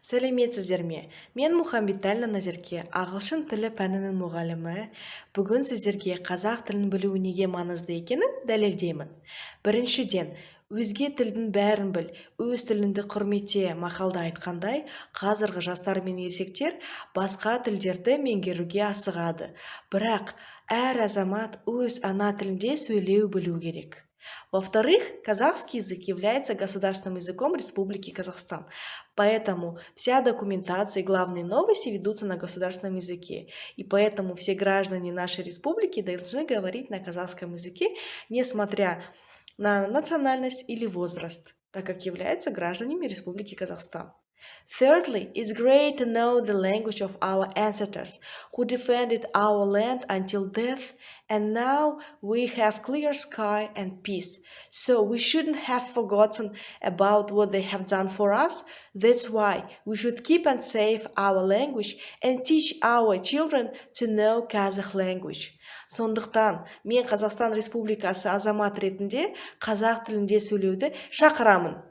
Сәлеметсіздер ме? Мен Мұхамбетәлі Назерке, ағылшын тілі пәнінің мұғалімі. Бүгін сіздерге қазақ тілін білу неге маңызды екенін дәлелдеймін. Біріншіден, өзге тілдің бәрін біл, өз тіліңді құрметте мақалда айтқандай, қазіргі жастар мен ересектер басқа тілдерді меңгеруге асығады. Бірақ әр азамат өз ана тілінде сөйлеу білу керек. Во-вторых, казахский язык является государственным языком Республики Казахстан, поэтому вся документация и главные новости ведутся на государственном языке, и поэтому все граждане нашей республики должны говорить на казахском языке, несмотря на национальность или возраст, так как являются гражданами Республики Казахстан. Thirdly, it's great to know the language of our ancestors who defended our land until death, and now we have clear sky and peace. So we shouldn't have forgotten about what they have done for us. That's why we should keep and save our language and teach our children to know Kazakh language. Сондықтан мен Қазақстан Республикасы азамат ретінде қазақ тілінде сөйлеуді шақырамын.